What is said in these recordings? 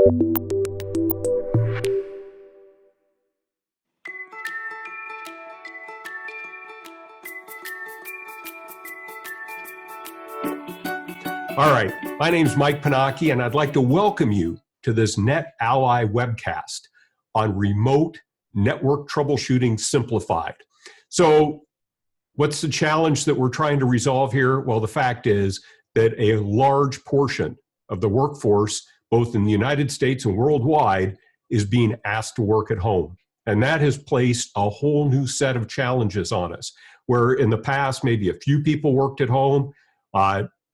All right, my name's Mike Panacki, and I'd like to welcome you to this NetAlly webcast on remote network troubleshooting simplified. So what's the challenge that we're trying to resolve here? Well, the fact is that a large portion of the workforce, both in the United States and worldwide, is being asked to work at home. And that has placed a whole new set of challenges on us, where in the past, maybe a few people worked at home,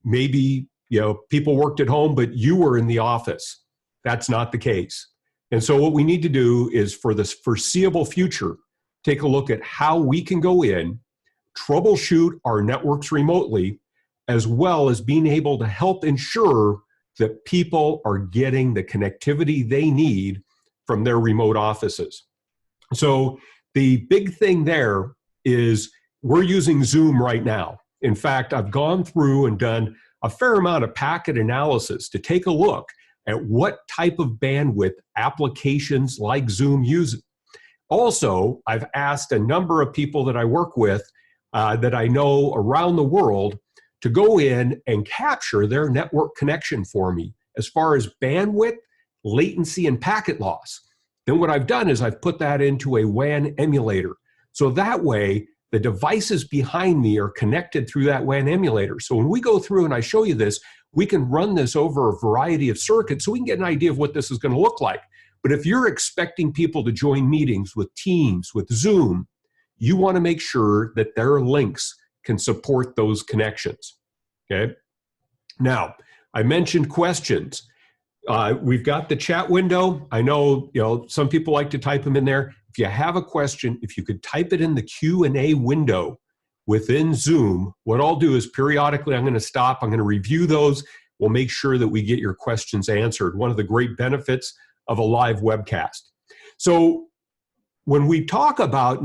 maybe people worked at home, but you were in the office. That's not the case. And so what we need to do is, for this foreseeable future, take a look at how we can go in, troubleshoot our networks remotely, as well as being able to help ensure that people are getting the connectivity they need from their remote offices. So the big thing there is we're using Zoom right now. In fact, I've gone through and done a fair amount of packet analysis to take a look at what type of bandwidth applications like Zoom use. Also, I've asked a number of people that I work with that I know around the world to go in and capture their network connection for me as far as bandwidth, latency, and packet loss. Then what I've done is I've put that into a WAN emulator. So that way, the devices behind me are connected through that WAN emulator. So when we go through and I show you this, we can run this over a variety of circuits so we can get an idea of what this is going to look like. But if you're expecting people to join meetings with Teams, with Zoom, you want to make sure that their links can support those connections. Okay. Now, I mentioned questions. We've got the chat window. I know, some people like to type them in there. If you have a question, if you could type it in the Q&A window within Zoom, what I'll do is periodically I'm going to stop. I'm going to review those. We'll make sure that we get your questions answered. One of the great benefits of a live webcast. So when we talk about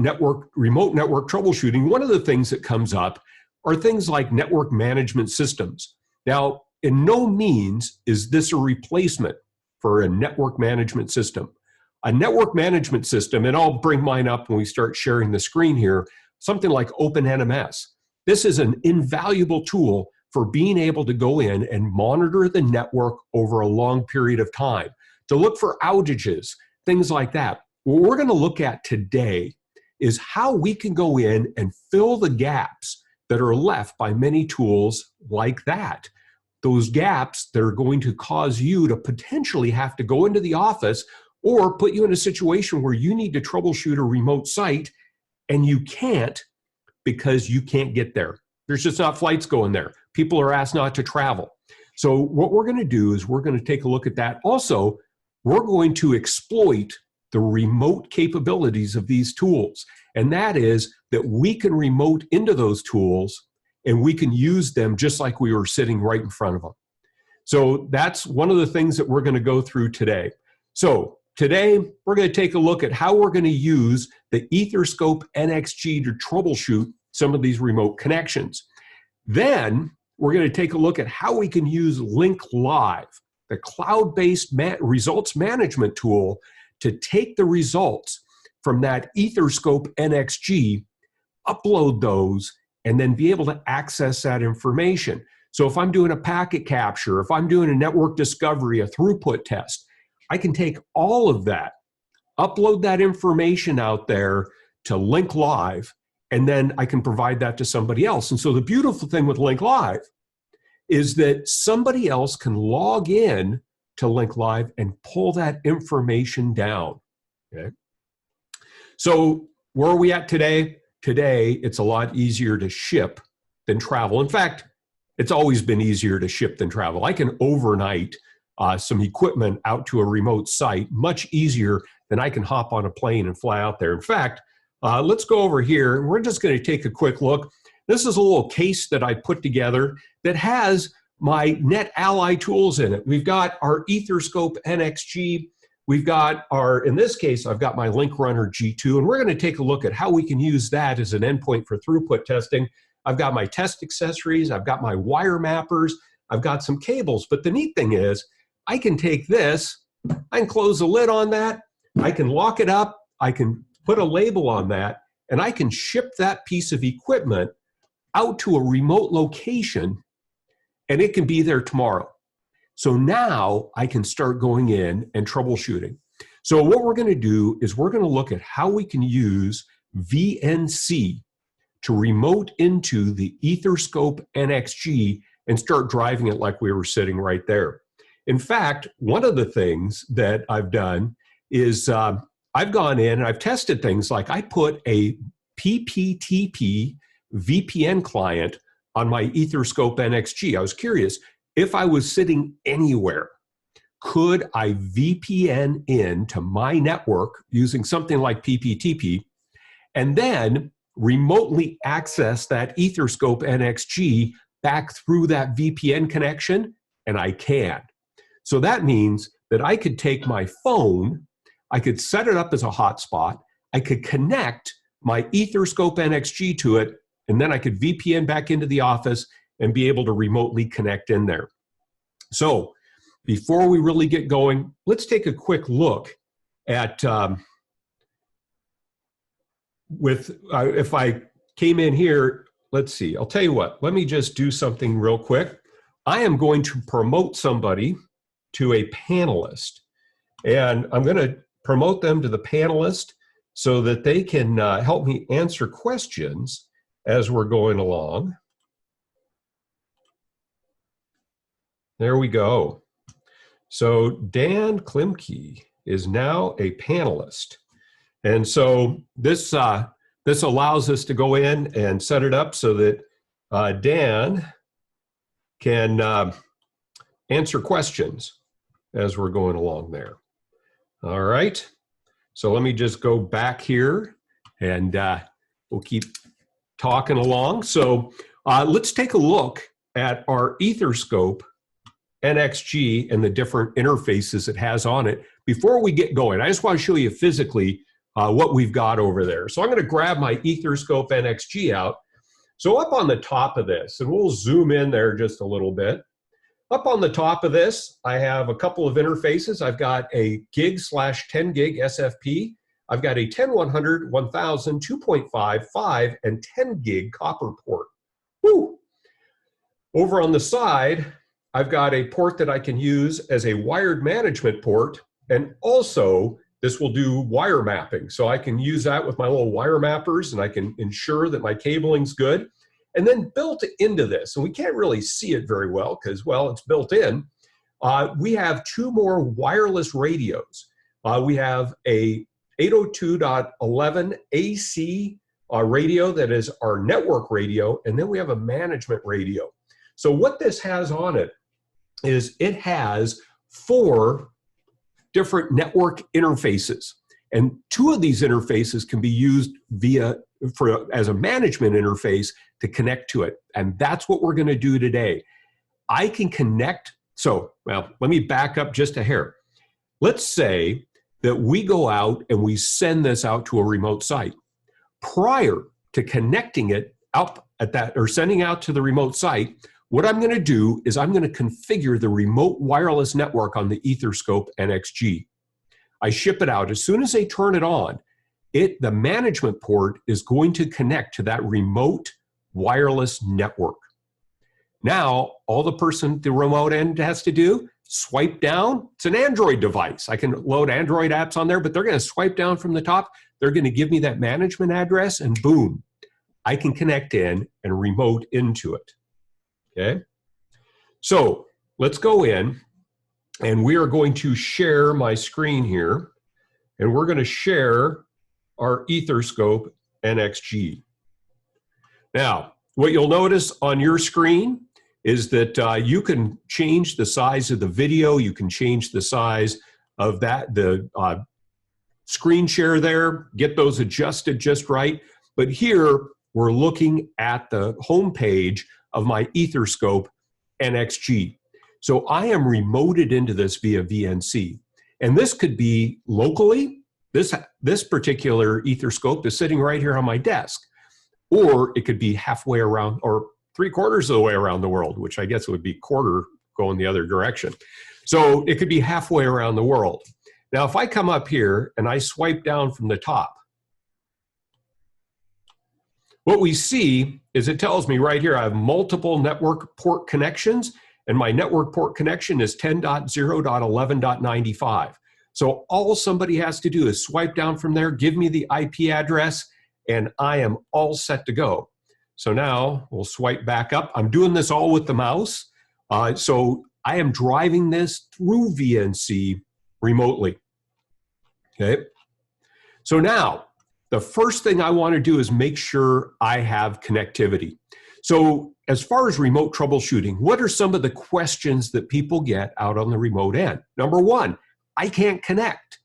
remote network troubleshooting, one of the things that comes up are things like network management systems. Now, in no means is this a replacement for a network management system. A network management system, and I'll bring mine up when we start sharing the screen here, something like OpenNMS. This is an invaluable tool for being able to go in and monitor the network over a long period of time, to look for outages, things like that. What we're going to look at today is how we can go in and fill the gaps that are left by many tools like that. Those gaps that are going to cause you to potentially have to go into the office or put you in a situation where you need to troubleshoot a remote site and you can't because you can't get there. There's just not flights going there. People are asked not to travel. So what we're going to do is we're going to take a look at that. Also, we're going to exploit the remote capabilities of these tools. And that is that we can remote into those tools and we can use them just like we were sitting right in front of them. So that's one of the things that we're going to go through today. So today, we're going to take a look at how we're going to use the EtherScope nXG to troubleshoot some of these remote connections. Then, we're going to take a look at how we can use LinkLive, the cloud-based results management tool, to take the results from that EtherScope nXG, upload those, and then be able to access that information. So if I'm doing a packet capture, if I'm doing a network discovery, a throughput test, I can take all of that, upload that information out there to LinkLive, and then I can provide that to somebody else. And so the beautiful thing with LinkLive is that somebody else can log in to LinkLive and pull that information down. Okay? So where are we at today? Today, it's a lot easier to ship than travel. In fact, it's always been easier to ship than travel. I can overnight some equipment out to a remote site much easier than I can hop on a plane and fly out there. In fact, let's go over here and we're just going to take a quick look. This is a little case that I put together that has my NetAlly tools in it. We've got our EtherScope nXG. We've got our, in this case, I've got my LinkRunner G2, and we're going to take a look at how we can use that as an endpoint for throughput testing. I've got my test accessories. I've got my wire mappers. I've got some cables. But the neat thing is, I can take this I can close the lid on that. I can lock it up. I can put a label on that, and I can ship that piece of equipment out to a remote location, and it can be there tomorrow. So now I can start going in and troubleshooting. So what we're going to do is we're going to look at how we can use VNC to remote into the EtherScope nXG and start driving it like we were sitting right there. In fact, one of the things that I've done is I've gone in and I've tested things like I put a PPTP VPN client on my EtherScope nXG. I was curious, if I was sitting anywhere, could I VPN in to my network using something like PPTP and then remotely access that EtherScope nXG back through that VPN connection? And I can. So that means that I could take my phone, I could set it up as a hotspot, I could connect my EtherScope nXG to it, and then I could VPN back into the office and be able to remotely connect in there. So before we really get going, let's take a quick look at if I came in here, let's see, I'll tell you what, let me just do something real quick. I am going to promote somebody to a panelist, and I'm going to promote them to the panelist so that they can help me answer questions as we're going along. There we go. So Dan Klimke is now a panelist. And so this allows us to go in and set it up so that Dan can answer questions as we're going along there. All right. So let me just go back here and we'll keep talking along. So let's take a look at our EtherScope nXG and the different interfaces it has on it. Before we get going, I just want to show you physically what we've got over there. So I'm going to grab my EtherScope nXG out. So up on the top of this, and we'll zoom in there just a little bit. Up on the top of this, I have a couple of interfaces. I've got a gig/10 gig SFP. I've got a 10100, 1000, 2.5, 5, and 10 gig copper port. Woo! Over on the side, I've got a port that I can use as a wired management port, and also this will do wire mapping. So I can use that with my little wire mappers, and I can ensure that my cabling's good. And then built into this, and we can't really see it very well because, well, it's built in, we have two more wireless radios. We have a 802.11 AC radio that is our network radio, and then we have a management radio. So what this has on it is it has 4 different network interfaces, and 2 of these interfaces can be used as a management interface to connect to it. And that's what we're going to do today. I can connect. So, well, let me back up just a hair. Let's say that we go out and we send this out to a remote site. Prior to connecting it up at that or sending out to the remote site, what I'm going to do is I'm going to configure the remote wireless network on the EtherScope nXG. I ship it out. As soon as they turn it on, the management port is going to connect to that remote wireless network. Now, all the person at the remote end has to do, swipe down. It's an Android device. I can load Android apps on there, but they're going to swipe down from the top. They're going to give me that management address, and boom, I can connect in and remote into it. Okay? So let's go in, and we are going to share my screen here, and we're going to share our EtherScope nXG. Now, what you'll notice on your screen is that you can change the size of the video, you can change the size of the screen share there, get those adjusted just right. But here, we're looking at the home page of my EtherScope nXG. So I am remoted into this via VNC. And this could be locally. This particular EtherScope is sitting right here on my desk. Or it could be halfway around or 3/4 of the way around the world, which I guess would be quarter going the other direction. So it could be halfway around the world. Now, if I come up here and I swipe down from the top, what we see is it tells me right here I have multiple network port connections, and my network port connection is 10.0.11.95. So all somebody has to do is swipe down from there, give me the IP address, and I am all set to go. So now we'll swipe back up. I'm doing this all with the mouse. So I am driving this through VNC remotely. Okay. So now the first thing I want to do is make sure I have connectivity. So as far as remote troubleshooting, what are some of the questions that people get out on the remote end? Number one, I can't connect.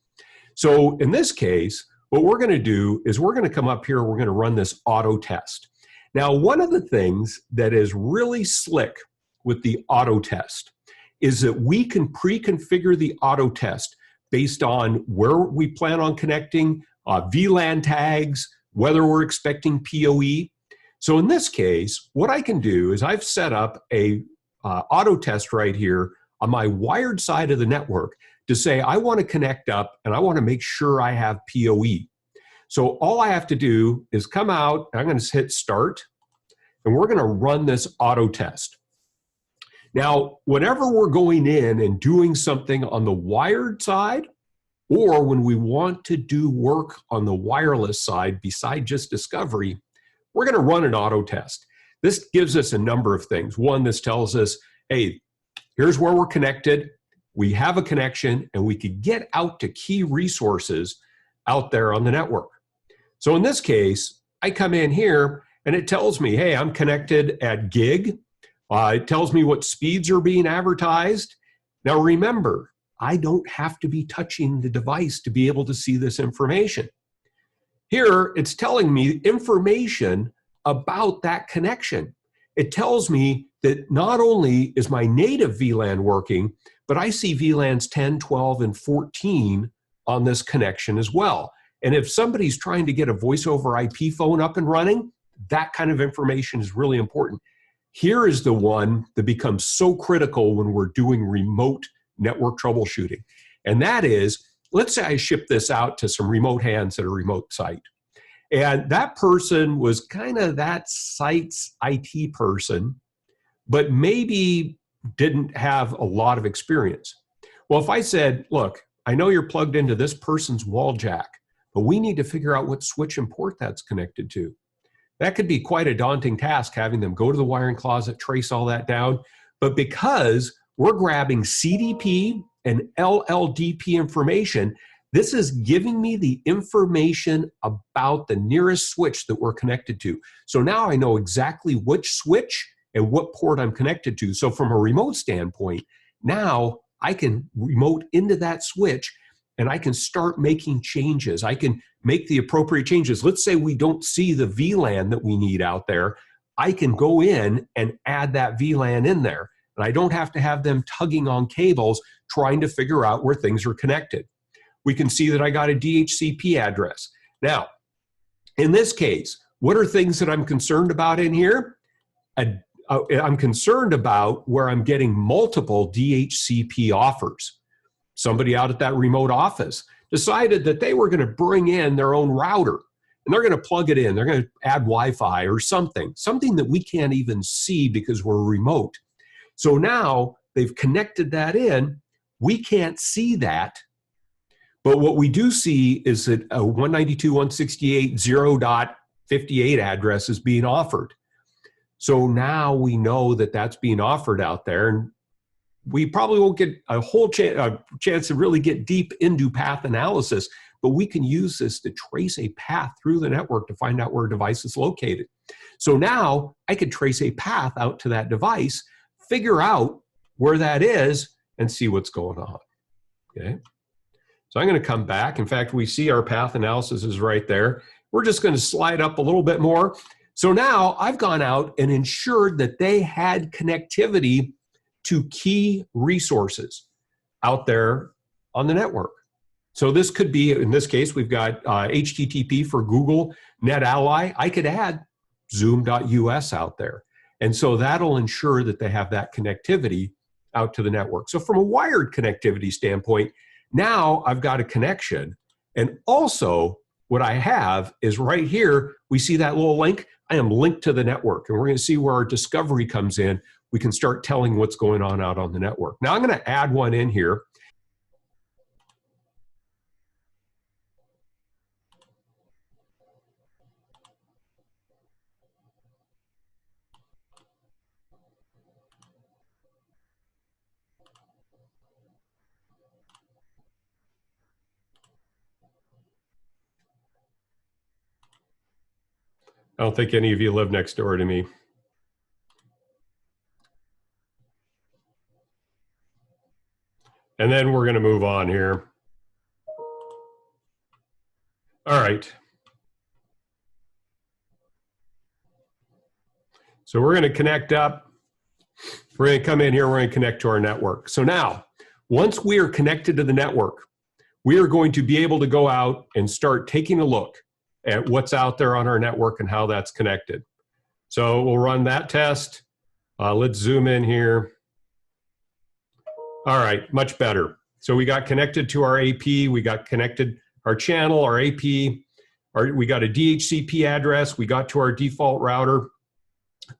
So in this case, what we're going to do is we're going to come up here, we're going to run this auto test. Now, one of the things that is really slick with the auto test is that we can pre-configure the auto test based on where we plan on connecting, VLAN tags, whether we're expecting PoE. So in this case, what I can do is I've set up a auto test right here on my wired side of the network to say I want to connect up and I want to make sure I have PoE. So all I have to do is come out, and I'm going to hit start, and we're going to run this auto test. Now, whenever we're going in and doing something on the wired side, or when we want to do work on the wireless side beside just discovery, we're going to run an auto test. This gives us a number of things. One, this tells us, hey, here's where we're connected. We have a connection, and we could get out to key resources out there on the network. So in this case, I come in here, and it tells me, hey, I'm connected at gig. It tells me what speeds are being advertised. Now remember, I don't have to be touching the device to be able to see this information. Here, it's telling me information about that connection. It tells me that not only is my native VLAN working, but I see VLANs 10, 12, and 14 on this connection as well. And if somebody's trying to get a voice over IP phone up and running, that kind of information is really important. Here is the one that becomes so critical when we're doing remote network troubleshooting. And that is, let's say I ship this out to some remote hands at a remote site. And that person was kind of that site's IT person, but maybe didn't have a lot of experience. Well, if I said, look, I know you're plugged into this person's wall jack, but we need to figure out what switch and port that's connected to. That could be quite a daunting task, having them go to the wiring closet, trace all that down. But because we're grabbing CDP and LLDP information, this is giving me the information about the nearest switch that we're connected to. So now I know exactly which switch and what port I'm connected to. So from a remote standpoint, now I can remote into that switch and I can start making changes. I can make the appropriate changes. Let's say we don't see the VLAN that we need out there. I can go in and add that VLAN in there. And I don't have to have them tugging on cables trying to figure out where things are connected. We can see that I got a DHCP address. Now, in this case, what are things that I'm concerned about in here? I'm concerned about where I'm getting multiple DHCP offers. Somebody out at that remote office decided that they were going to bring in their own router and they're going to plug it in. They're going to add Wi-Fi or something that we can't even see because we're remote. So now they've connected that in. We can't see that. But what we do see is that a 192.168.0.58 address is being offered. So now we know that that's being offered out there, and we probably won't get a whole chance to really get deep into path analysis, but we can use this to trace a path through the network to find out where a device is located. So now I could trace a path out to that device, figure out where that is, and see what's going on. Okay. So I'm going to come back. In fact, we see our path analysis is right there. We're just going to slide up a little bit more. So now I've gone out and ensured that they had connectivity to key resources out there on the network. So this could be, in this case, we've got HTTP for Google, NetAlly. I could add zoom.us out there. And so that'll ensure that they have that connectivity out to the network. So from a wired connectivity standpoint, now I've got a connection. And also what I have is right here, we see that little link. I am linked to the network, and we're going to see where our discovery comes in. We can start telling what's going on out on the network. Now I'm going to add one in here. I don't think any of you live next door to me. And then we're going to move on here. All right. So we're going to connect up. We're going to come in here. We're going to connect to our network. So now, once we are connected to the network, we are going to be able to go out and start taking a look at what's out there on our network and how that's connected. So we'll run that test. Let's zoom in here. All right, much better. So we got connected to our AP, we got connected our channel, our AP, we got a DHCP address, we got to our default router,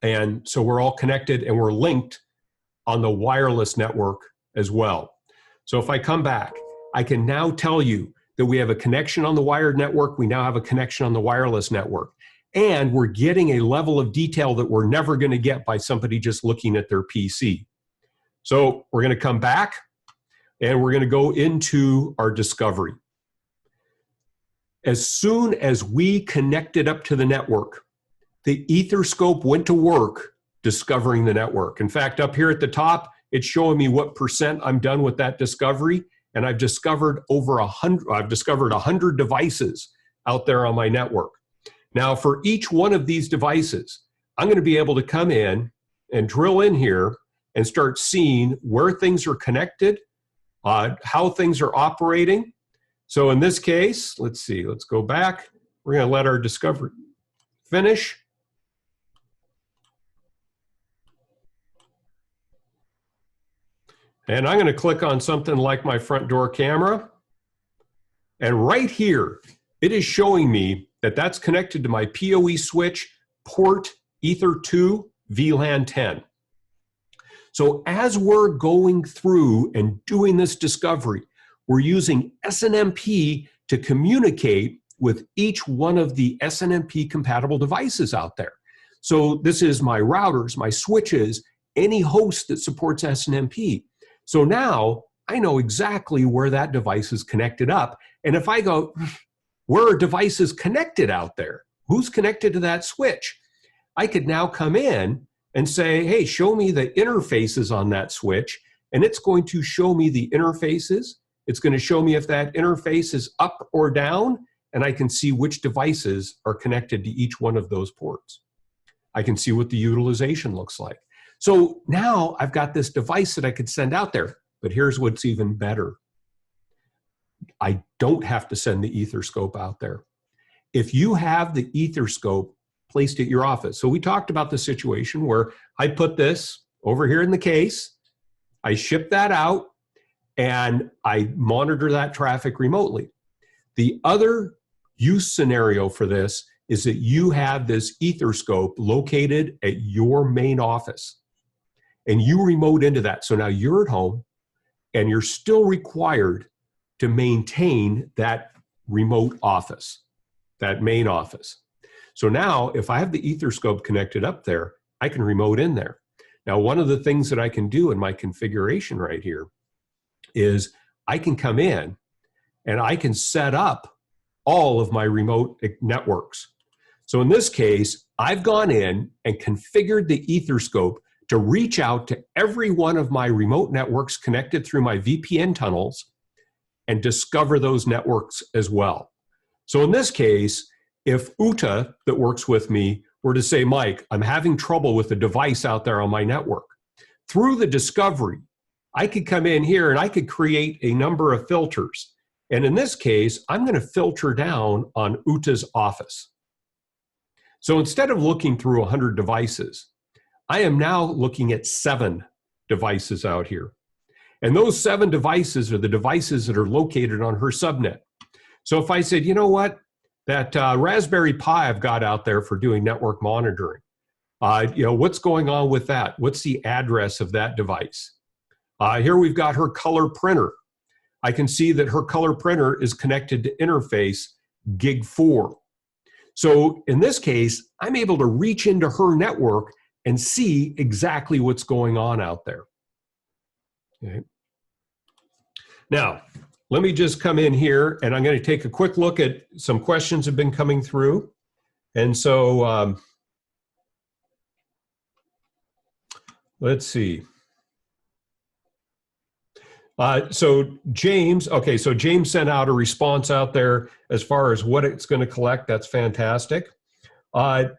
and so we're all connected and we're linked on the wireless network as well. So if I come back, I can now tell you that we have a connection on the wired network, we now have a connection on the wireless network, and we're getting a level of detail that we're never going to get by somebody just looking at their PC. So we're going to come back and we're going to go into our discovery. As soon as we connected up to the network, the EtherScope went to work discovering the network. In fact, up here at the top, it's showing me what % I'm done with that discovery, and I've discovered over 100. I've discovered 100 devices out there on my network. Now, for each one of these devices, I'm going to be able to come in and drill in here and start seeing where things are connected, how things are operating. So in this case, let's see, let's go back. We're going to let our discovery finish. And I'm going to click on something like my front door camera. And right here, it is showing me that that's connected to my PoE switch port Ether2 VLAN 10. So as we're going through and doing this discovery, we're using SNMP to communicate with each one of the SNMP compatible devices out there. So this is my routers, my switches, any host that supports SNMP. So now I know exactly where that device is connected up. And if I go, where are devices connected out there? Who's connected to that switch? I could now come in and say, hey, show me the interfaces on that switch. And it's going to show me the interfaces. It's going to show me if that interface is up or down. And I can see which devices are connected to each one of those ports. I can see what the utilization looks like. So now I've got this device that I could send out there. But here's what's even better. I don't have to send the EtherScope out there. If you have the EtherScope placed at your office. So we talked about the situation where I put this over here in the case, I ship that out, and I monitor that traffic remotely. The other use scenario for this is that you have this EtherScope located at your main office, and you remote into that. So now you're at home, and you're still required to maintain that remote office, that main office. So now if I have the EtherScope connected up there, I can remote in there. Now, one of the things that I can do in my configuration right here is I can come in and I can set up all of my remote networks. So in this case, I've gone in and configured the EtherScope to reach out to every one of my remote networks connected through my VPN tunnels and discover those networks as well. So in this case, if Uta, that works with me, were to say, Mike, I'm having trouble with a device out there on my network, through the discovery, I could come in here and I could create a number of filters. And in this case, I'm going to filter down on Uta's office. So instead of looking through 100 devices, I am now looking at 7 devices out here. And those 7 devices are the devices that are located on her subnet. So if I said, you know what, that Raspberry Pi I've got out there for doing network monitoring, what's going on with that? What's the address of that device? Here we've got her color printer. I can see that her color printer is connected to interface gig 4. So in this case, I'm able to reach into her network and see exactly what's going on out there. Okay. Now, let me just come in here and I'm going to take a quick look at some questions that have been coming through. And so let's see. So James sent out a response out there as far as what it's going to collect. That's fantastic.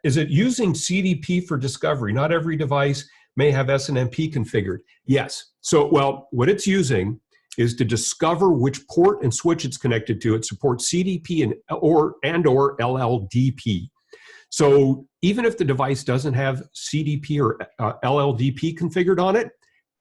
Is it using CDP for discovery? Not every device may have SNMP configured. Yes. So, well, what it's using is to discover which port and switch it's connected to. It supports CDP and or LLDP. So even if the device doesn't have CDP or LLDP configured on it,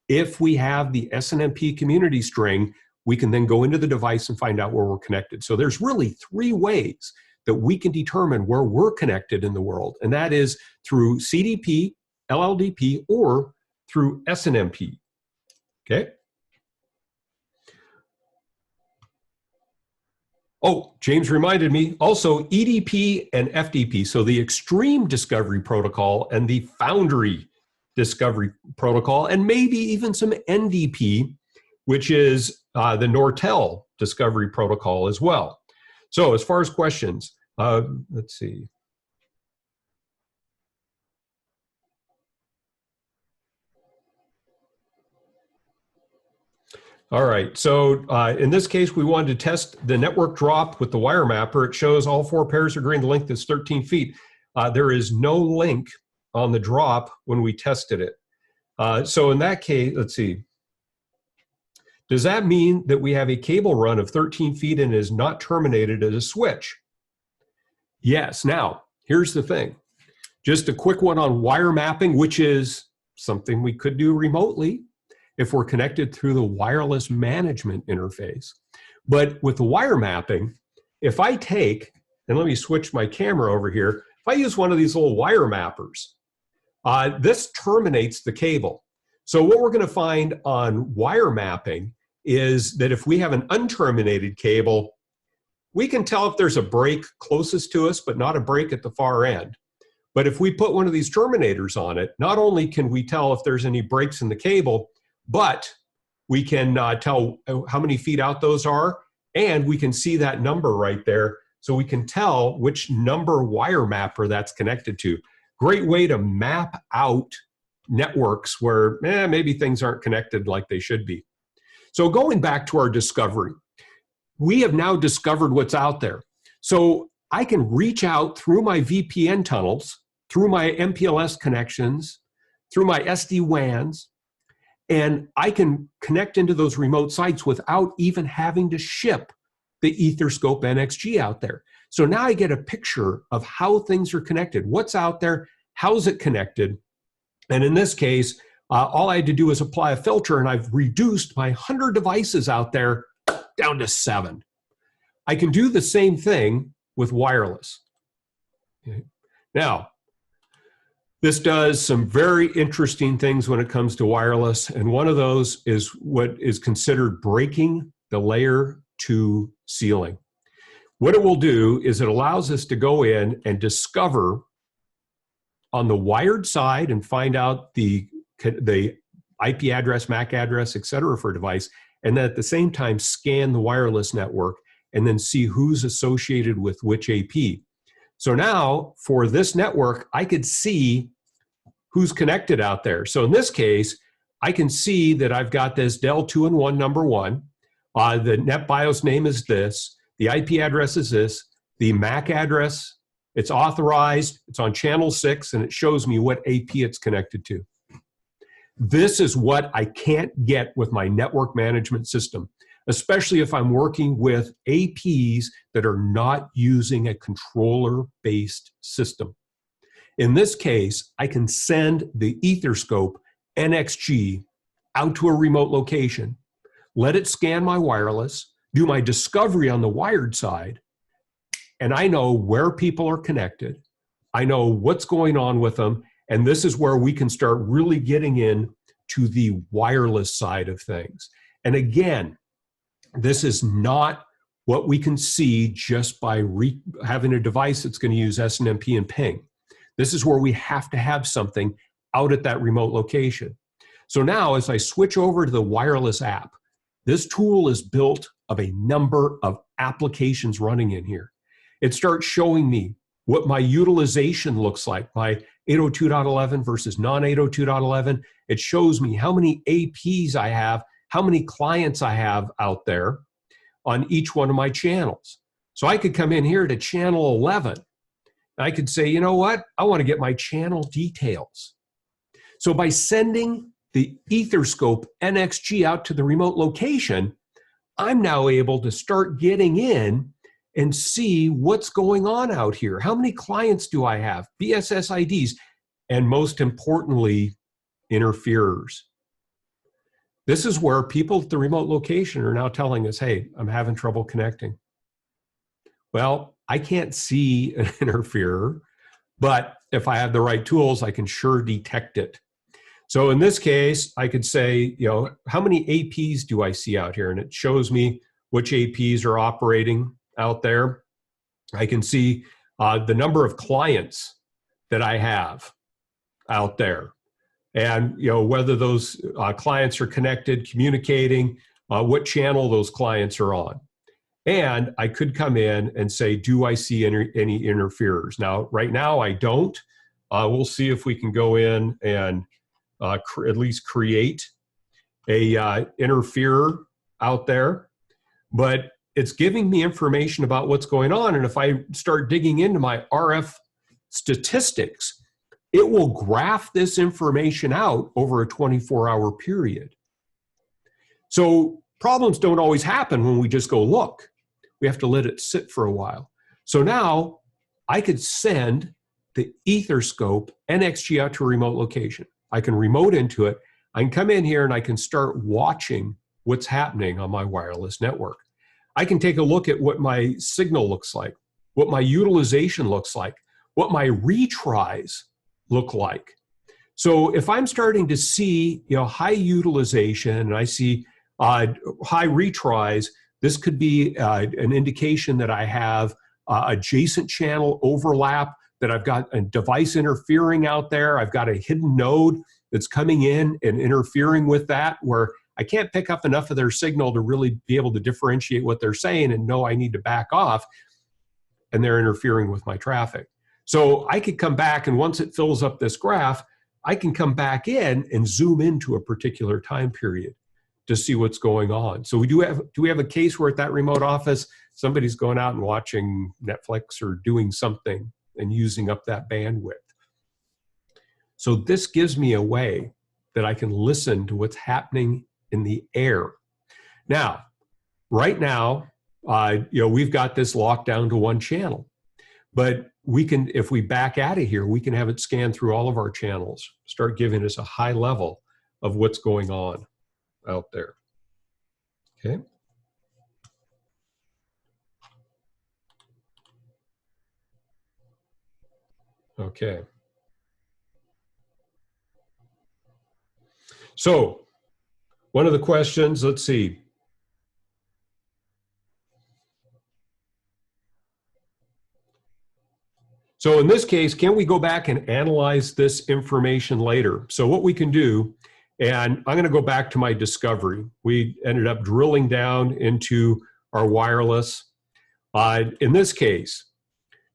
if we have the SNMP community string, we can then go into the device and find out where we're connected. So there's really 3 ways that we can determine where we're connected in the world, and that is through CDP, LLDP, or through SNMP. Okay. Oh, James reminded me also EDP and FDP. So the Extreme Discovery Protocol and the Foundry Discovery Protocol, and maybe even some NDP, which is the Nortel Discovery Protocol as well. So as far as questions, let's see. All right, so in this case, we wanted to test the network drop with the wire mapper. It shows all 4 pairs are agreeing the length is 13 feet. There is no link on the drop when we tested it. So in that case, let's see. Does that mean that we have a cable run of 13 feet and is not terminated at a switch? Yes. Now, here's the thing. Just a quick one on wire mapping, which is something we could do remotely if we're connected through the wireless management interface. But with the wire mapping, if I take, and let me switch my camera over here, if I use one of these little wire mappers, this terminates the cable. So what we're going to find on wire mapping is that if we have an unterminated cable, we can tell if there's a break closest to us, but not a break at the far end. But if we put one of these terminators on it, not only can we tell if there's any breaks in the cable, but we can tell how many feet out those are, and we can see that number right there. So we can tell which number wire mapper that's connected to. Great way to map out networks where maybe things aren't connected like they should be. So going back to our discovery, we have now discovered what's out there. So I can reach out through my VPN tunnels, through my MPLS connections, through my SD-WANs, and I can connect into those remote sites without even having to ship the EtherScope nXG out there. So now I get a picture of how things are connected, what's out there, how's it connected. And in this case, all I had to do is apply a filter, and I've reduced my 100 devices out there down to 7. I can do the same thing with wireless. Okay. Now, this does some very interesting things when it comes to wireless, and one of those is what is considered breaking the layer 2 ceiling. What it will do is it allows us to go in and discover on the wired side and find out the IP address, MAC address, et cetera for a device, and then at the same time scan the wireless network and then see who's associated with which AP. So now for this network, I could see who's connected out there. So in this case, I can see that I've got this Dell 2-in-1 number 1. The NetBIOS name is this. The IP address is this. The MAC address, it's authorized. It's on channel 6, and it shows me what AP it's connected to. This is what I can't get with my network management system, especially if I'm working with APs that are not using a controller-based system. In this case, I can send the EtherScope nXG out to a remote location, let it scan my wireless, do my discovery on the wired side, and I know where people are connected. I know what's going on with them. And this is where we can start really getting in to the wireless side of things. And again, this is not what we can see just by having a device that's going to use SNMP and ping. This is where we have to have something out at that remote location. So now as I switch over to the wireless app, this tool is built of a number of applications running in here. It starts showing me what my utilization looks like, my 802.11 versus non-802.11. It shows me how many APs I have, how many clients I have out there on each one of my channels. So I could come in here to channel 11. And I could say, you know what? I want to get my channel details. So by sending the EtherScope nXG out to the remote location, I'm now able to start getting in and see what's going on out here. How many clients do I have? BSS IDs, and most importantly, interferers. This is where people at the remote location are now telling us, hey, I'm having trouble connecting. Well, I can't see an interferer, but if I have the right tools, I can sure detect it. So in this case, I could say, you know, how many APs do I see out here? And it shows me which APs are operating out there. I can see the number of clients that I have out there, and you know whether those clients are connected, communicating, what channel those clients are on. And I could come in and say, do I see any interferers? Now, right now I don't. We'll see if we can go in and at least create a interferer out there, but it's giving me information about what's going on. And if I start digging into my RF statistics, it will graph this information out over a 24-hour period. So problems don't always happen when we just go look. We have to let it sit for a while. So now I could send the EtherScope nXG out to a remote location. I can remote into it. I can come in here and I can start watching what's happening on my wireless network. I can take a look at what my signal looks like, what my utilization looks like, what my retries look like. So if I'm starting to see, you know, high utilization and I see high retries, this could be an indication that I have adjacent channel overlap, that I've got a device interfering out there. I've got a hidden node that's coming in and interfering with that, where I can't pick up enough of their signal to really be able to differentiate what they're saying and know I need to back off, and they're interfering with my traffic. So I could come back, and once it fills up this graph, I can come back in and zoom into a particular time period to see what's going on. So do we have a case where at that remote office, somebody's going out and watching Netflix or doing something and using up that bandwidth? So this gives me a way that I can listen to what's happening in the air. Now, right now, you know, we've got this locked down to one channel, but we can, if we back out of here, we can have it scan through all of our channels, start giving us a high level of what's going on out there. Okay. Okay. So one of the questions, let's see. So in this case, can we go back and analyze this information later? So what we can do, and I'm going to go back to my discovery. We ended up drilling down into our wireless. In this case,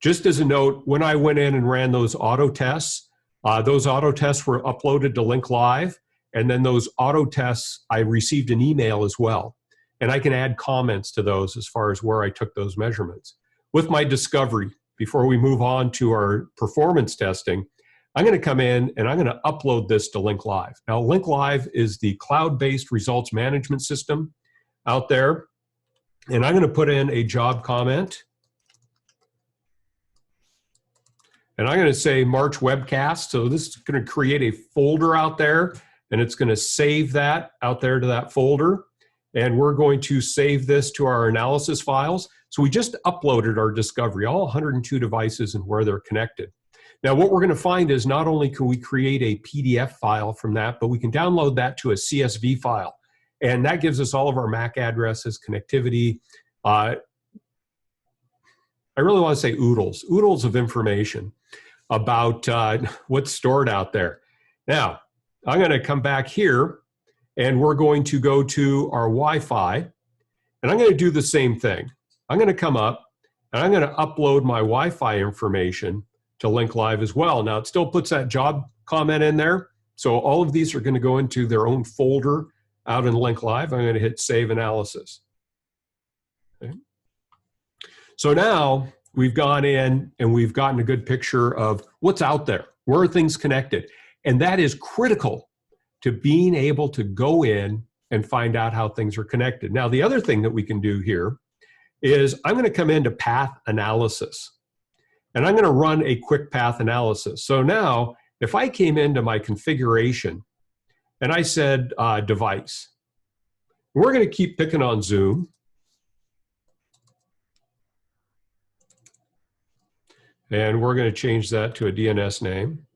just as a note, when I went in and ran those auto tests were uploaded to LinkLive, and then those auto tests, I received an email as well. And I can add comments to those as far as where I took those measurements. With my discovery, before we move on to our performance testing, I'm going to come in and I'm going to upload this to LinkLive. Now, LinkLive is the cloud-based results management system out there. And I'm going to put in a job comment. And I'm going to say March webcast. So this is going to create a folder out there. and it's going to save that out there to that folder. And we're going to save this to our analysis files. So we just uploaded our discovery, all 102 devices and where they're connected. Now what we're going to find is not only can we create a PDF file from that, but we can download that to a CSV file. And that gives us all of our MAC addresses, connectivity. I really want to say oodles of information about what's stored out there. Now, I'm going to come back here and we're going to go to our Wi-Fi, and I'm going to do the same thing. I'm going to come up and I'm going to upload my Wi-Fi information to LinkLive as well. Now it still puts that job comment in there. So all of these are going to go into their own folder out in LinkLive. I'm going to hit Save Analysis. Okay. So now we've gone in and we've gotten a good picture of what's out there. Where are things connected? And that is critical to being able to go in and find out how things are connected. Now, the other thing that we can do here is I'm going to come into path analysis, and I'm going to run a quick path analysis. So now, if I came into my configuration and I said device, we're going to keep picking on Zoom. And we're going to change that to a DNS name.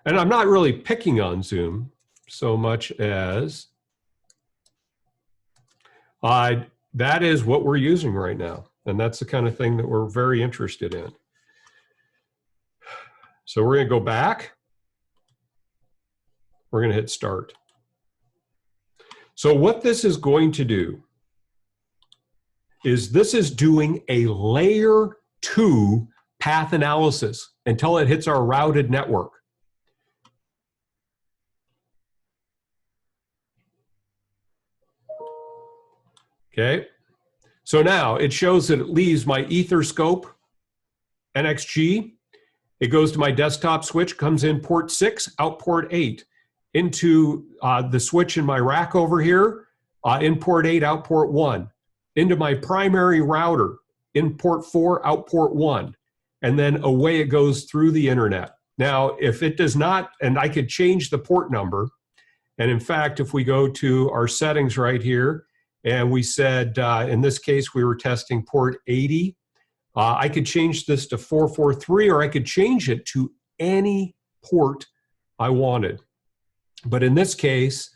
And I'm not really picking on Zoom so much as that is what we're using right now. And that's the kind of thing that we're very interested in. So we're going to go back. We're going to hit start. So what this is going to do is this is doing a layer 2 path analysis until it hits our routed network. Okay, so now it shows that it leaves my EtherScope nXG. It goes to my desktop switch, comes in port 6, out port 8, into the switch in my rack over here, in port 8, out port 1, into my primary router, in port 4, out port 1, and then away it goes through the internet. Now, if it does not, and I could change the port number, and in fact, if we go to our settings right here, and we said, in this case, we were testing port 80. I could change this to 443, or I could change it to any port I wanted. But in this case,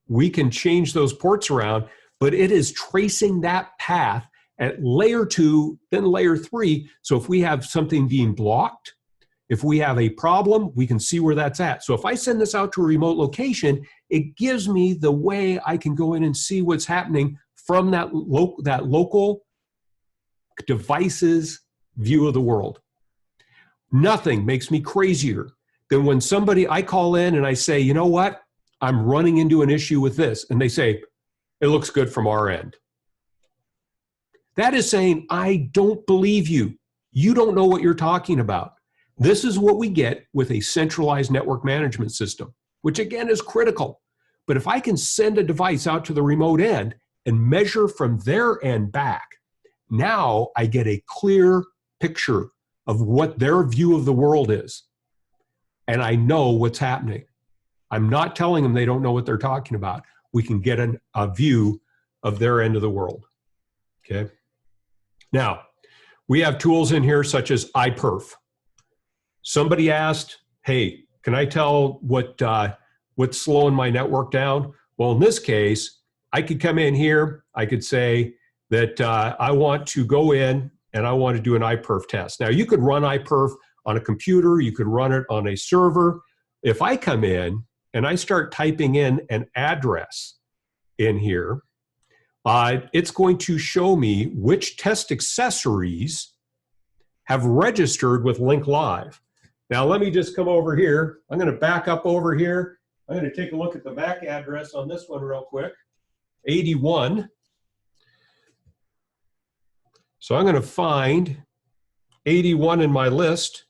we can change those ports around, but it is tracing that path at layer 2, then layer 3. So if we have something being blocked, if we have a problem, we can see where that's at. So if I send this out to a remote location, it gives me the way I can go in and see what's happening from that local device's view of the world. Nothing makes me crazier than when I call in and I say, you know what, I'm running into an issue with this. And they say, it looks good from our end. That is saying, I don't believe you. You don't know what you're talking about. This is what we get with a centralized network management system, which again is critical. But if I can send a device out to the remote end and measure from their end back, now I get a clear picture of what their view of the world is. And I know what's happening. I'm not telling them they don't know what they're talking about. We can get a view of their end of the world. Okay. Now, we have tools in here such as IPerf. Somebody asked, hey, can I tell what's slowing my network down? Well, in this case, I could come in here. I could say that I want to go in and I want to do an IPerf test. Now, you could run IPerf on a computer. You could run it on a server. If I come in and I start typing in an address in here, it's going to show me which test accessories have registered with LinkLive. Now, let me just come over here. I'm going to back up over here. I'm going to take a look at the MAC address on this one real quick, 81. So I'm going to find 81 in my list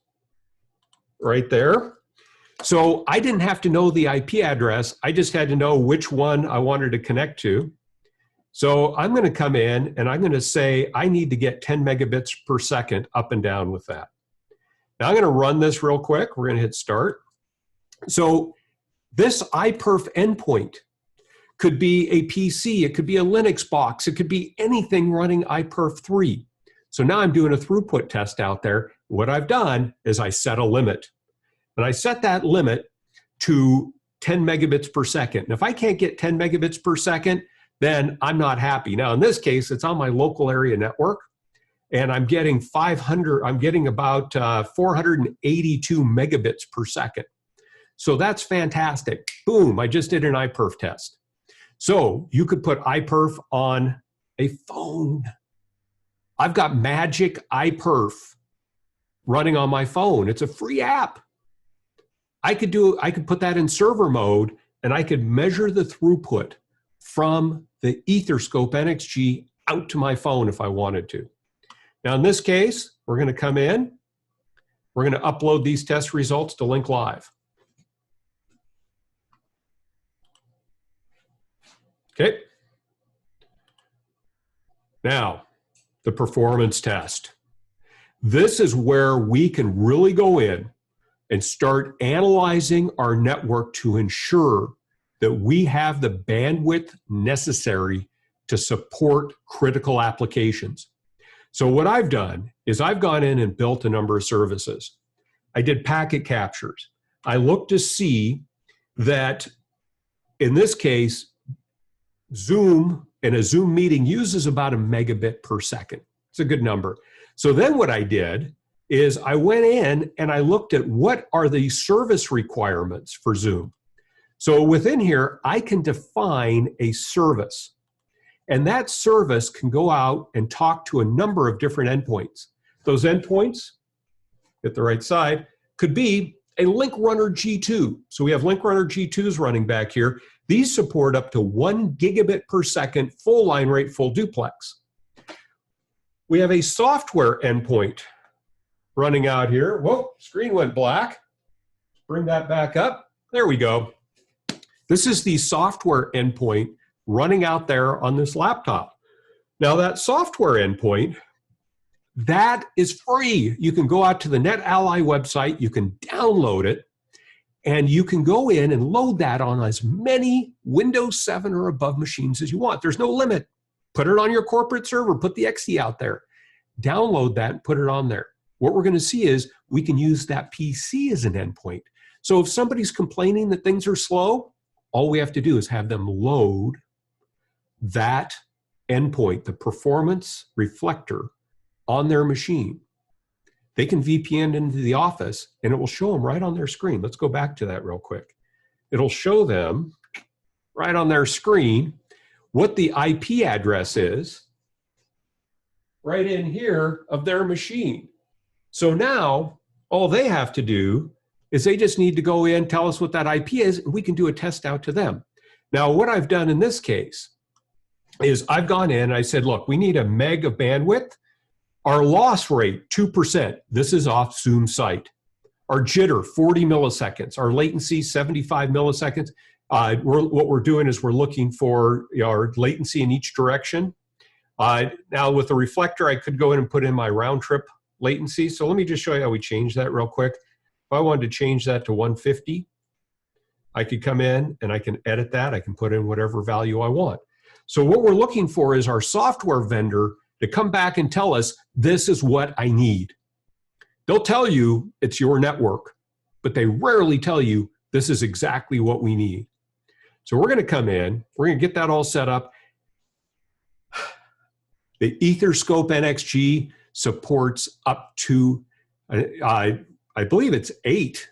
right there. So I didn't have to know the IP address. I just had to know which one I wanted to connect to. So I'm going to come in and I'm going to say I need to get 10 megabits per second up and down with that. Now I'm going to run this real quick. We're going to hit start. So this IPerf endpoint could be a PC, it could be a Linux box, it could be anything running IPerf 3. So now I'm doing a throughput test out there. What I've done is I set a limit. And I set that limit to 10 megabits per second. And if I can't get 10 megabits per second, then I'm not happy. Now in this case, it's on my local area network, and I'm getting about 482 megabits per second. So that's fantastic. Boom, I just did an IPerf test. So you could put IPerf on a phone. I've got Magic IPerf running on my phone. It's a free app. I could put that in server mode, and I could measure the throughput from the EtherScope nXG out to my phone if I wanted to. Now in this case, we're going to come in, we're going to upload these test results to LinkLive. Okay. Now, the performance test. This is where we can really go in and start analyzing our network to ensure that we have the bandwidth necessary to support critical applications. So what I've done is I've gone in and built a number of services. I did packet captures. I looked to see that in this case, Zoom in a Zoom meeting uses about a megabit per second. It's a good number. So then what I did is I went in and I looked at what are the service requirements for Zoom. So within here, I can define a service. And that service can go out and talk to a number of different endpoints. Those endpoints, at the right side, could be a LinkRunner G2. So we have LinkRunner G2s running back here. These support up to 1 gigabit per second, full line rate, full duplex. We have a software endpoint running out here. Whoa, screen went black. Bring that back up. There we go. This is the software endpoint running out there on this laptop. Now that software endpoint, that is free. You can go out to the NetAlly website, you can download it, and you can go in and load that on as many Windows 7 or above machines as you want. There's no limit. Put it on your corporate server, put the XE out there. Download that and put it on there. What we're going to see is we can use that PC as an endpoint. So if somebody's complaining that things are slow, all we have to do is have them load that endpoint, the performance reflector, on their machine. They can VPN into the office and it will show them right on their screen. Let's go back to that real quick. It'll show them right on their screen what the IP address is right in here of their machine. So now all they have to do is they just need to go in, tell us what that IP is, and we can do a test out to them. Now what I've done in this case is I've gone in and I said, look, we need a meg of bandwidth. Our loss rate, 2%. This is off Zoom site. Our jitter, 40 milliseconds. Our latency, 75 milliseconds. What we're doing is we're looking for our latency in each direction. Now with the reflector, I could go in and put in my round trip latency. So let me just show you how we change that real quick. If I wanted to change that to 150, I could come in and I can edit that. I can put in whatever value I want. So what we're looking for is our software vendor to come back and tell us, this is what I need. They'll tell you it's your network, but they rarely tell you this is exactly what we need. So we're going to come in, we're going to get that all set up. The EtherScope nXG supports up to, I believe it's 8.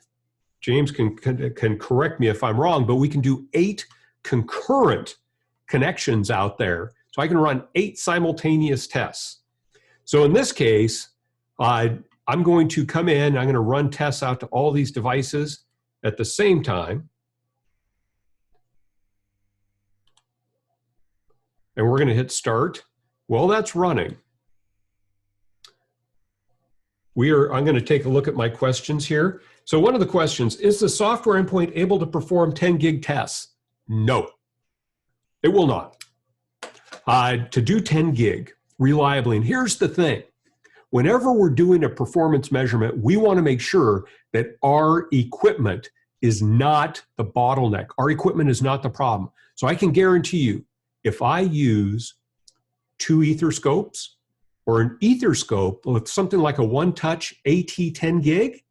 James can correct me if I'm wrong, but we can do 8 concurrent connections out there. So I can run 8 simultaneous tests. So in this case, I'm going to come in, I'm going to run tests out to all these devices at the same time. And we're going to hit start. Well, that's running. I'm going to take a look at my questions here. So one of the questions, is the software endpoint able to perform 10 gig tests? No, it will not. To do 10 gig reliably, and here's the thing. whenever we're doing a performance measurement, we want to make sure that our equipment is not the bottleneck. Our equipment is not the problem. So I can guarantee you, if I use 2 EtherScopes or an EtherScope with something like a one-touch AT 10 gig,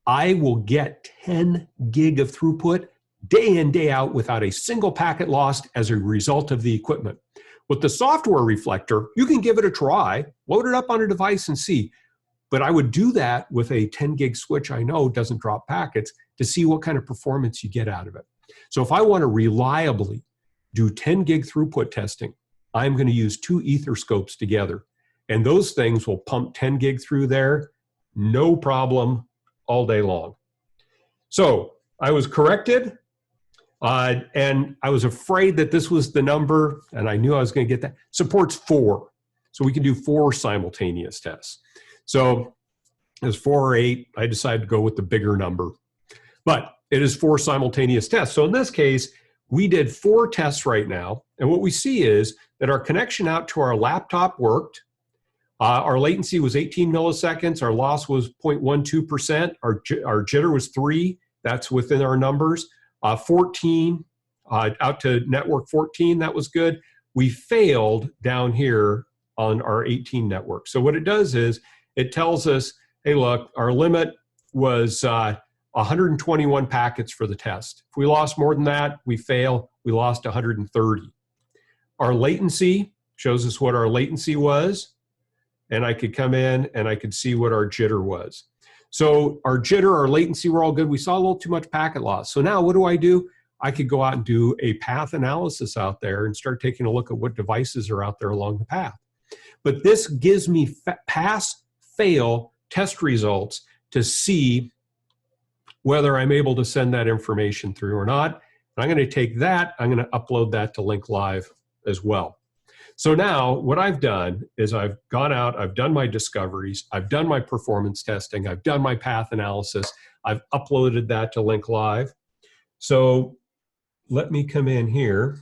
I will get 10 gig of throughput day in, day out without a single packet lost as a result of the equipment. With the software reflector, you can give it a try, load it up on a device and see. But I would do that with a 10 gig switch I know doesn't drop packets to see what kind of performance you get out of it. So if I want to reliably do 10 gig throughput testing, I'm going to use 2 EtherScopes together. And those things will pump 10 gig through there, no problem, all day long. So I was corrected, and I was afraid that this was the number, and I knew I was going to get that. Supports 4, so we can do 4 simultaneous tests. So as 4 or 8, I decided to go with the bigger number. But it is 4 simultaneous tests. So in this case, we did 4 tests right now, and what we see is that our connection out to our laptop worked. Our latency was 18 milliseconds. Our loss was 0.12%. Our jitter was 3. That's within our numbers. 14, out to network 14, that was good. We failed down here on our 18 network. So what it does is it tells us, hey, look, our limit was 121 packets for the test. If we lost more than that, we fail. We lost 130. Our latency shows us what our latency was. And I could come in and I could see what our jitter was. So our jitter, our latency were all good. We saw a little too much packet loss. So now what do? I could go out and do a path analysis out there and start taking a look at what devices are out there along the path. But this gives me pass-fail test results to see whether I'm able to send that information through or not. And I'm going to take that, I'm going to upload that to LinkLive as well. So now what I've done is I've gone out, I've done my discoveries, I've done my performance testing, I've done my path analysis, I've uploaded that to LinkLive. So let me come in here.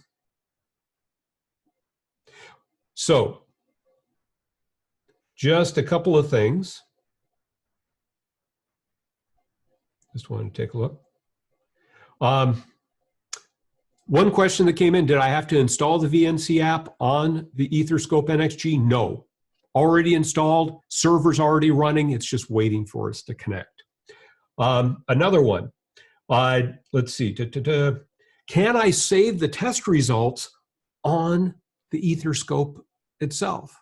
So just a couple of things. Just want to take a look. One question that came in, did I have to install the VNC app on the EtherScope nXG? No. Already installed, server's already running, it's just waiting for us to connect. Another one, let's see, can I save the test results on the EtherScope itself?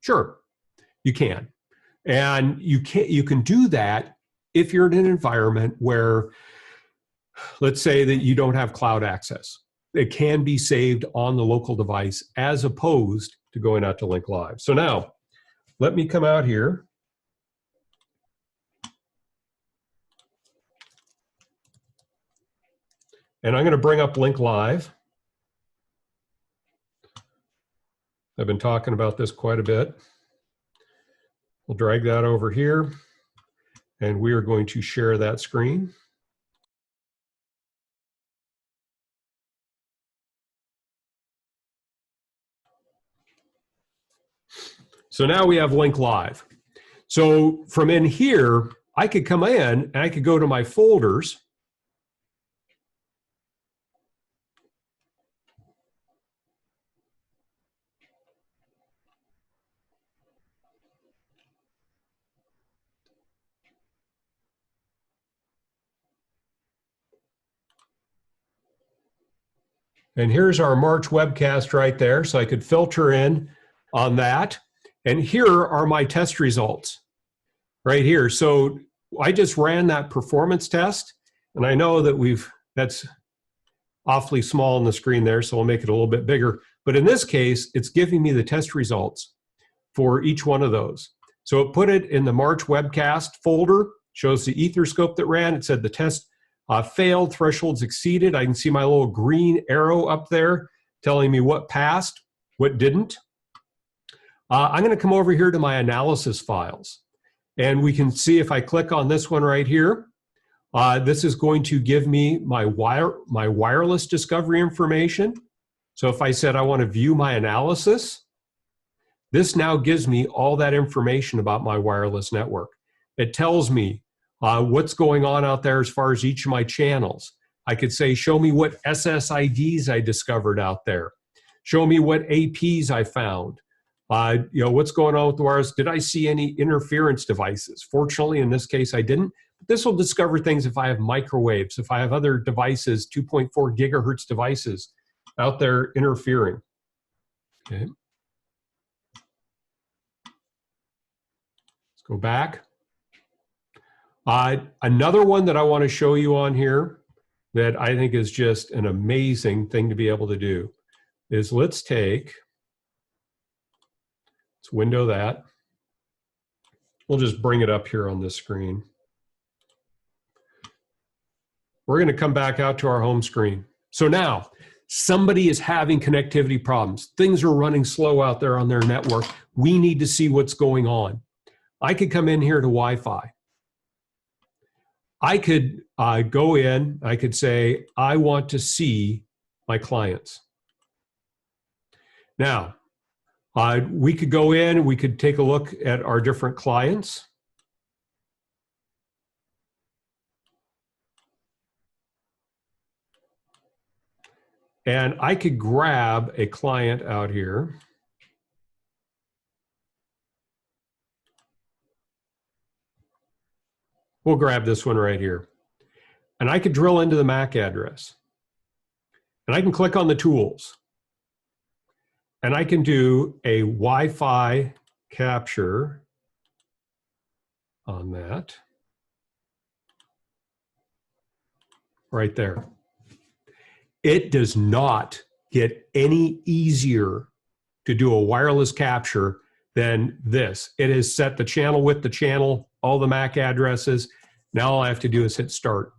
Sure, you can. And you can do that if you're in an environment where, let's say that you don't have cloud access. It can be saved on the local device as opposed to going out to LinkLive. So now, let me come out here. And I'm going to bring up LinkLive. I've been talking about this quite a bit. We'll drag that over here, and we are going to share that screen. So now we have LinkLive. So from in here, I could come in and I could go to my folders. And here's our March webcast right there. So I could filter in on that. And here are my test results right here. So I just ran that performance test, and I know that that's awfully small on the screen there, so I'll make it a little bit bigger. But in this case, it's giving me the test results for each one of those. So it put it in the March webcast folder, shows the EtherScope that ran. It said the test failed, thresholds exceeded. I can see my little green arrow up there telling me what passed, what didn't. I'm going to come over here to my analysis files, and we can see if I click on this one right here, this is going to give me my wireless discovery information. So if I said I want to view my analysis, This now gives me all that information about my wireless network. It tells me what's going on out there as far as each of my channels. I could say, show me what SSIDs I discovered out there. Show me what APs I found. What's going on with the wireless? Did I see any interference devices? Fortunately, in this case, I didn't. But this will discover things if I have microwaves, if I have other devices, 2.4 gigahertz devices out there interfering. Okay. Let's go back. Another one that I want to show you on here that I think is just an amazing thing to be able to do is let's window that. We'll just bring it up here on this screen. We're going to come back out to our home screen. So now, somebody is having connectivity problems. Things are running slow out there on their network. We need to see what's going on. I could come in here to Wi-Fi. I could go in, I could say, I want to see my clients. Now, we could go in, we could take a look at our different clients. And I could grab a client out here. We'll grab this one right here. And I could drill into the MAC address. And I can click on the tools. And I can do a Wi-Fi capture on that. Right there. It does not get any easier to do a wireless capture than this. It has set the channel with the channel, all the MAC addresses. Now all I have to do is hit start.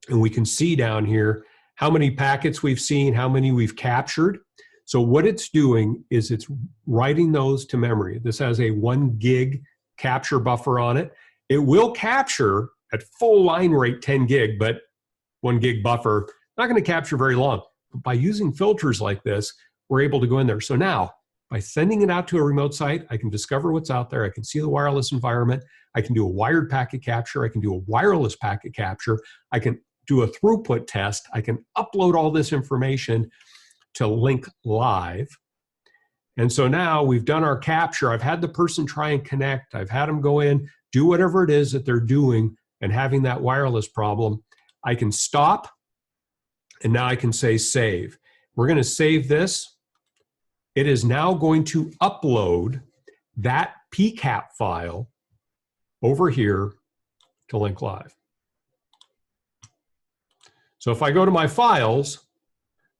And we can see down here how many packets we've seen, how many we've captured. So what it's doing is it's writing those to memory. This has a 1 gig capture buffer on it. It will capture at full line rate 10 gig, but 1 gig buffer, not going to capture very long. But by using filters like this, we're able to go in there. So now, by sending it out to a remote site, I can discover what's out there. I can see the wireless environment. I can do a wired packet capture. I can do a wireless packet capture. I can do a throughput test. I can upload all this information to LinkLive. And so now we've done our capture. I've had the person try and connect. I've had them go in, do whatever it is that they're doing and having that wireless problem. I can stop, and now I can say save. We're going to save this. It is now going to upload that pcap file over here to LinkLive. So if I go to my files,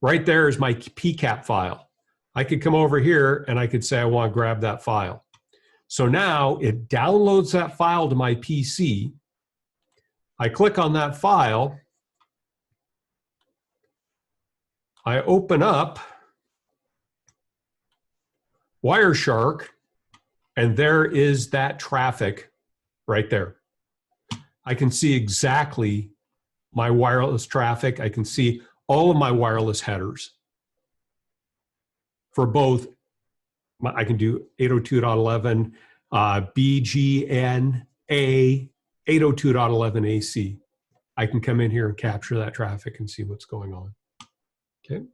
right there is my pcap file. I could come over here and I could say I want to grab that file. So now it downloads that file to my PC. I click on that file. I open up Wireshark, and there is that traffic right there. I can see exactly my wireless traffic. I can see all of my wireless headers for both. I can do 802.11 BGNA, 802.11 AC. I can come in here and capture that traffic and see what's going on. Okay.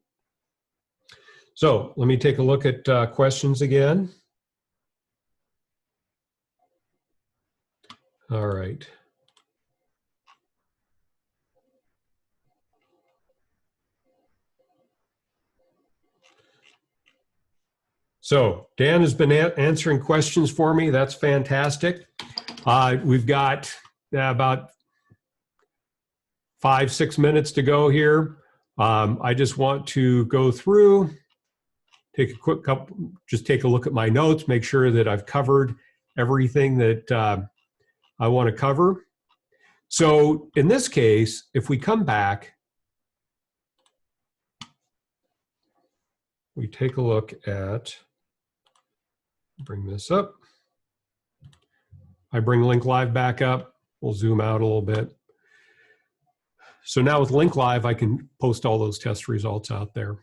So let me take a look at questions again. All right. So Dan has been answering questions for me. That's fantastic. We've got about 5-6 minutes to go here. I just want to go through, take a quick couple, just take a look at my notes, make sure that I've covered everything that I want to cover. So in this case, if we come back, we take a look at, bring this up. I bring LinkLive back up. We'll zoom out a little bit. So now with LinkLive, I can post all those test results out there.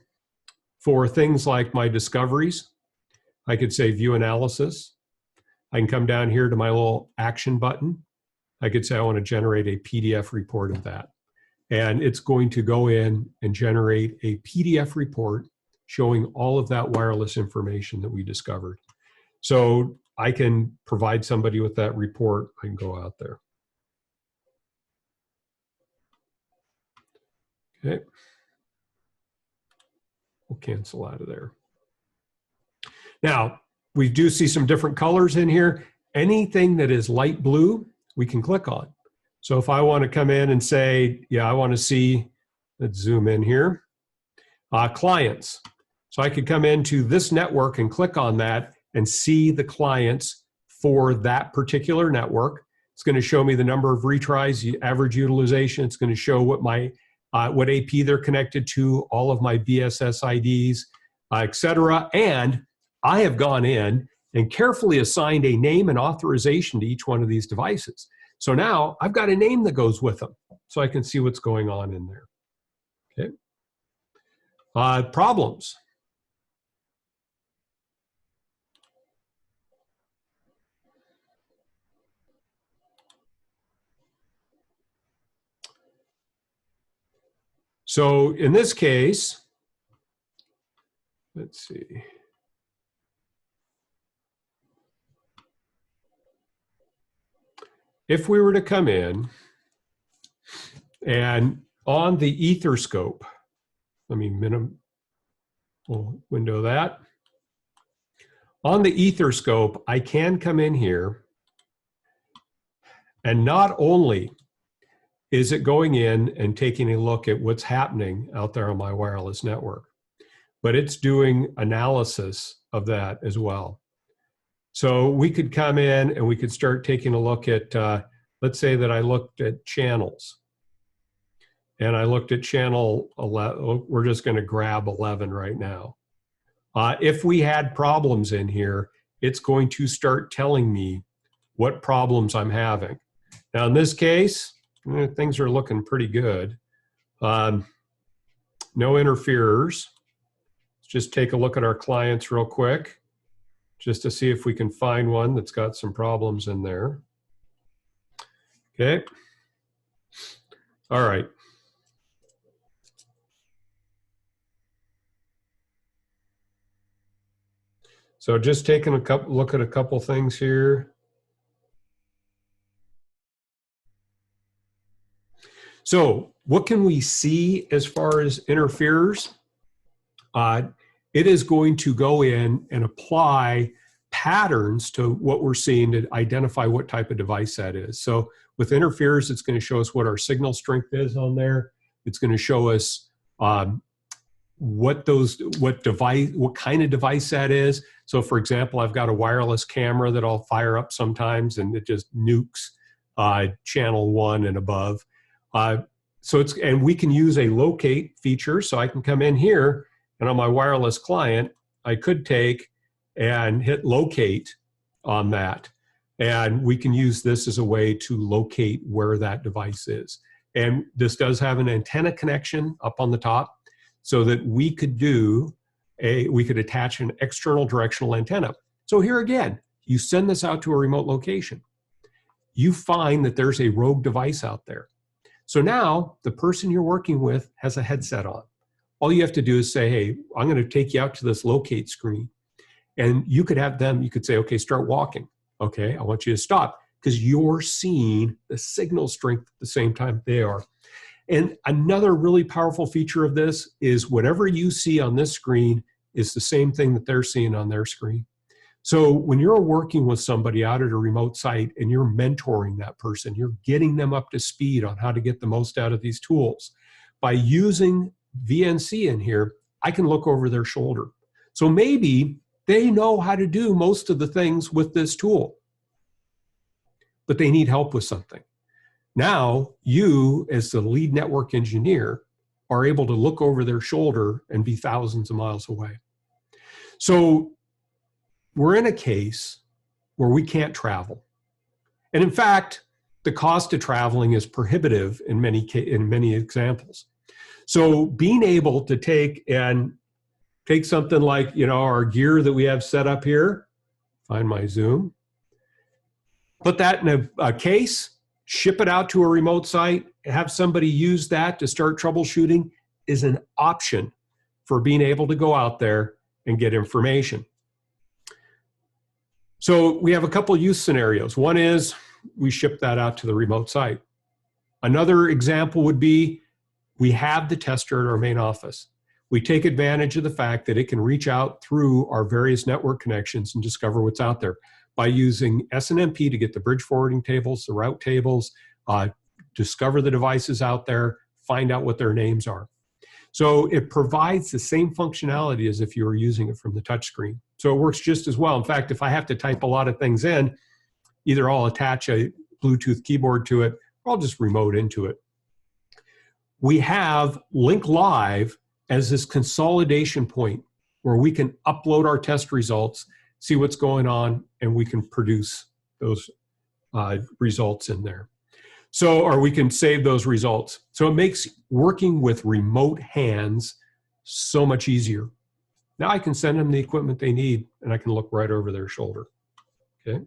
For things like my discoveries, I could say view analysis. I can come down here to my little action button. I could say I want to generate a PDF report of that. And it's going to go in and generate a PDF report showing all of that wireless information that we discovered. So I can provide somebody with that report. I can go out there. Okay. We'll cancel out of there. Now, we do see some different colors in here. Anything that is light blue, we can click on. So if I want to come in and say, yeah, I want to see, let's zoom in here, clients. So I could come into this network and click on that and see the clients for that particular network. It's going to show me the number of retries, average utilization. It's going to show what my what AP they're connected to, all of my BSS IDs, etc. And I have gone in and carefully assigned a name and authorization to each one of these devices. So now I've got a name that goes with them, so I can see what's going on in there. Okay. Problems. So in this case, let's see. If we were to come in and on the EtherScope, let me we'll window that. On the EtherScope, I can come in here and not only is it going in and taking a look at what's happening out there on my wireless network, but it's doing analysis of that as well. So we could come in and we could start taking a look at, let's say that I looked at channels. And I looked at channel 11, we're just going to grab 11 right now. If we had problems in here, it's going to start telling me what problems I'm having. Now in this case, things are looking pretty good. No interferers. Let's just take a look at our clients real quick, just to see if we can find one that's got some problems in there. Okay. All right. So just taking a look at a couple things here. So what can we see as far as interferers? It is going to go in and apply patterns to what we're seeing to identify what type of device that is. So with interferers, it's going to show us what our signal strength is on there. It's going to show us what kind of device that is. So for example, I've got a wireless camera that I'll fire up sometimes and it just nukes channel 1 and above. And we can use a locate feature. So I can come in here and on my wireless client, I could take and hit locate on that. And we can use this as a way to locate where that device is. And this does have an antenna connection up on the top so that we could attach an external directional antenna. So here again, you send this out to a remote location. You find that there's a rogue device out there. So now the person you're working with has a headset on. All you have to do is say, hey, I'm going to take you out to this locate screen. And you could have them, you could say, okay, start walking. Okay, I want you to stop because you're seeing the signal strength at the same time they are. And another really powerful feature of this is whatever you see on this screen is the same thing that they're seeing on their screen. So when you're working with somebody out at a remote site and you're mentoring that person, you're getting them up to speed on how to get the most out of these tools. By using VNC in here, I can look over their shoulder. So maybe they know how to do most of the things with this tool, but they need help with something. Now, you, as the lead network engineer, are able to look over their shoulder and be thousands of miles away. So we're in a case where we can't travel. And in fact, the cost of traveling is prohibitive in many examples. So being able to take and take something like, our gear that we have set up here, find my Zoom, put that in a case, ship it out to a remote site, have somebody use that to start troubleshooting is an option for being able to go out there and get information. So we have a couple use scenarios. One is we ship that out to the remote site. Another example would be we have the tester at our main office. We take advantage of the fact that it can reach out through our various network connections and discover what's out there by using SNMP to get the bridge forwarding tables, the route tables, discover the devices out there, find out what their names are. So it provides the same functionality as if you were using it from the touchscreen. So it works just as well. In fact, if I have to type a lot of things in, either I'll attach a Bluetooth keyboard to it, or I'll just remote into it. We have LinkLive as this consolidation point where we can upload our test results, see what's going on, and we can produce those results in there. So, or we can save those results. So it makes working with remote hands so much easier. Now I can send them the equipment they need and I can look right over their shoulder. Okay.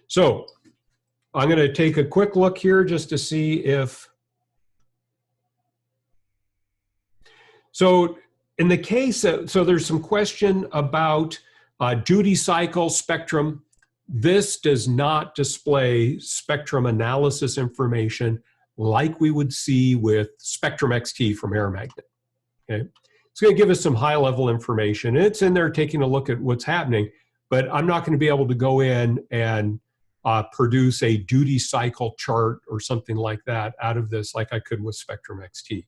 So I'm going to take a quick look here just to see if, so in the case, so there's some question about duty cycle spectrum. This does not display spectrum analysis information like we would see with Spectrum XT from AirMagnet. Okay, it's going to give us some high-level information. It's in there taking a look at what's happening, but I'm not going to be able to go in and produce a duty cycle chart or something like that out of this like I could with Spectrum XT.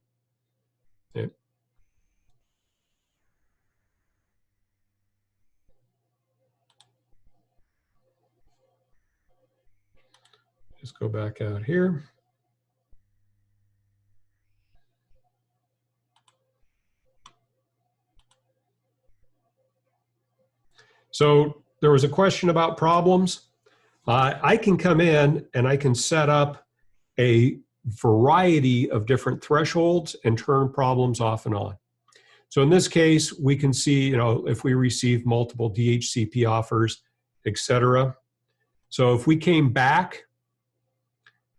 Okay. Just go back out here. So there was a question about problems. I can come in and I can set up a variety of different thresholds and turn problems off and on. So in this case, we can see, if we receive multiple DHCP offers, etc. So if we came back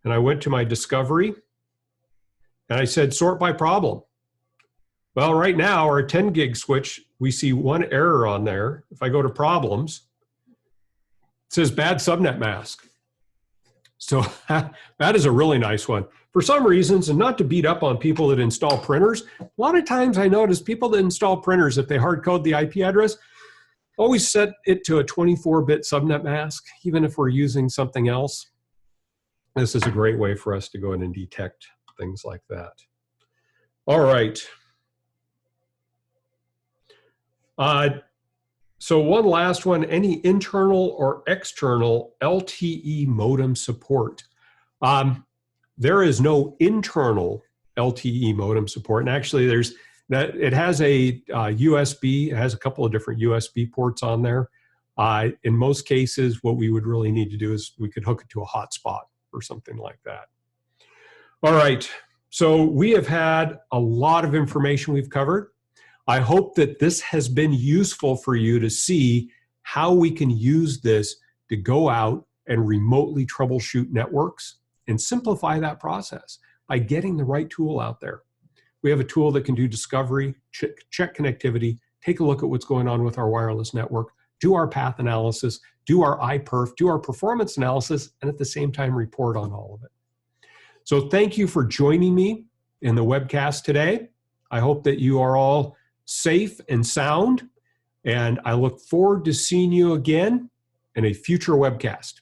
and I went to my discovery and I said sort by problem. Well, right now our 10 gig switch, we see one error on there. If I go to problems, it says bad subnet mask. So that is a really nice one. For some reasons, and not to beat up on people that install printers, a lot of times I notice people that install printers, if they hard code the IP address, always set it to a 24-bit subnet mask, even if we're using something else. This is a great way for us to go in and detect things like that. All right. So one last one, any internal or external LTE modem support? There is no internal LTE modem support. And actually it has a USB, it has a couple of different USB ports on there. In most cases, what we would really need to do is we could hook it to a hotspot or something like that. All right, so we have had a lot of information we've covered. I hope that this has been useful for you to see how we can use this to go out and remotely troubleshoot networks and simplify that process by getting the right tool out there. We have a tool that can do discovery, check connectivity, take a look at what's going on with our wireless network, do our path analysis, do our IPerf, do our performance analysis, and at the same time report on all of it. So thank you for joining me in the webcast today. I hope that you are all safe and sound, and I look forward to seeing you again in a future webcast.